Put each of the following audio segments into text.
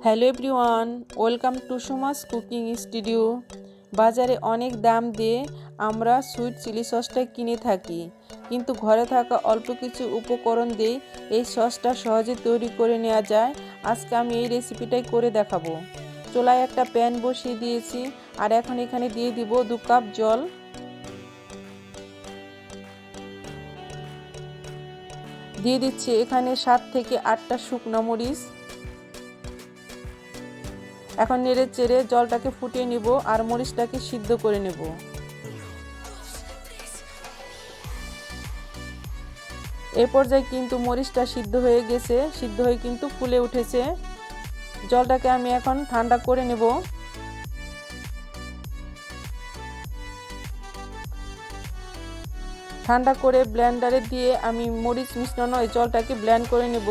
Hello everyone, welcome to Suma's cooking studio. বাজারে অনেক দাম দিয়ে আমরা সুইট চিলি সসটা কিনে থাকি, কিন্তু ঘরে থাকা অল্প কিছু উপকরণ দিয়ে এই সসটা সহজে তৈরি করে নেওয়া যায়। আজকে আমি এই রেসিপিটাই করে দেখাবো। চুলায় একটা প্যান বসিয়ে দিয়েছি, আর এখন এখানে দিয়ে দিব 2 কাপ জল। দিয়ে দিচ্ছি এখানে 7 থেকে 8টা শুকনো মরিচ। এখন নেড়ে চেড়ে জলটাকে ফুটিয়ে নিব আর মরিচটাকে সিদ্ধ করে নেব। এই পর্যায়ে কিন্তু মরিচটা সিদ্ধ হয়ে গেছে, সিদ্ধ হয়ে কিন্তু ফুলে উঠেছে। জলটাকে আমি এখন ঠান্ডা করে নেব। ঠান্ডা করে ব্লেন্ডারে দিয়ে আমি মরিচ মিশ্রণ এই জলটাকে ব্লেন্ড করে নেব।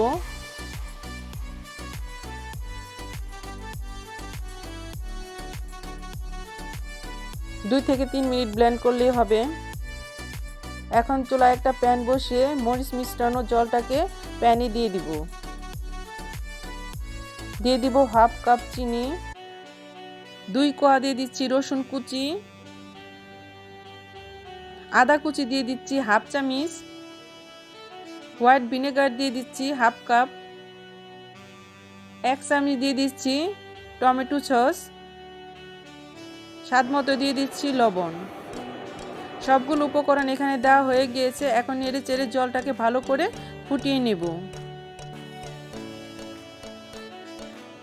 দুই থেকে 3 মিনিট ব্লেন্ড করলেই হবে। এখন চুলায় একটা প্যান বসিয়ে মরিচ মিশ্রণ জলটাকে প্যানে দিয়ে দিব। দিয়ে দিব হাফ কাপ চিনি, 2 কোয়া দিয়ে দিচ্ছি রসুন কুচি, আদা কুচি দিয়ে দিচ্ছি হাফ চামচ, হোয়াইট ভিনেগার দিয়ে দিচ্ছি হাফ কাপ, 1 চামচ দিয়ে দিচ্ছি টমেটো সস, স্বাদ মতো দিয়ে দিচ্ছি লবণ। সবগুলো উপকরণ এখানে দেওয়া হয়ে গিয়েছে। এখন নেড়ে চেড়ে জলটাকে ভালো করে ফুটিয়ে নেব।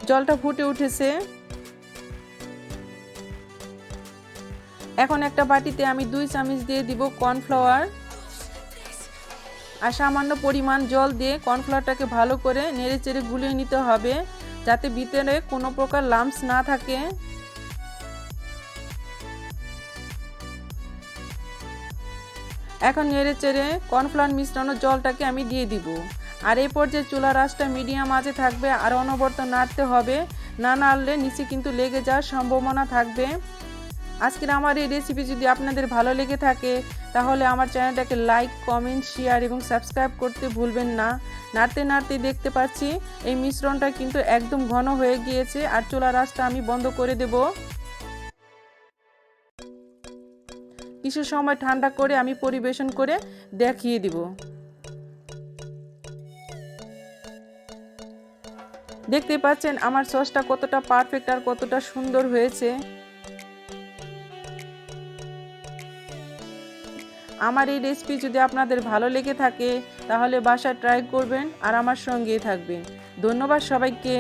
জলটা ফুটে উঠেছে। এখন একটা বাটিতে আমি 2 চামচ দিয়ে দিব কর্নফ্লাওয়ার, আর সামান্য পরিমাণ জল দিয়ে কর্নফ্লাওয়ারটাকে ভালো করে নেড়ে চেড়ে গুলিয়ে নিতে হবে, যাতে ভিতরে কোনো প্রকার লাম্পস না থাকে। এখন নেড়ে চেড়ে কর্নফ্লাওয়ার মিশ্রণ জলটাকে আমি দিয়ে দিব। আর এই পর্যায়ে চুলার আঁচটা মিডিয়াম আঁচে থাকবে, আর অনবরত নাড়তে হবে। না নাড়লে নিচে কিন্তু লেগে যাওয়ার সম্ভাবনা থাকবে। আজকের আমার এই রেসিপি যদি আপনাদের ভালো লেগে থাকে, তাহলে আমার চ্যানেলটাকে লাইক, কমেন্ট, শেয়ার এবং সাবস্ক্রাইব করতে ভুলবেন না। নাড়তে নাড়তে দেখতে পাচ্ছি এই মিশ্রণটা কিন্তু একদম ঘন হয়ে গিয়েছে, আর চুলার আঁচটা আমি বন্ধ করে দেব। কিছু সময় ঠান্ডা করে আমি পরিবেশন করে দেখিয়ে দিব। দেখতে পাচ্ছেন আমার সসটা কতটা পারফেক্ট আর কতটা সুন্দর হয়েছে। আমার এই রেসিপি যদি আপনাদের ভালো লেগে থাকে, তাহলে বাসায় ট্রাই করবেন আর আমার সঙ্গেই থাকবেন। ধন্যবাদ সবাইকে।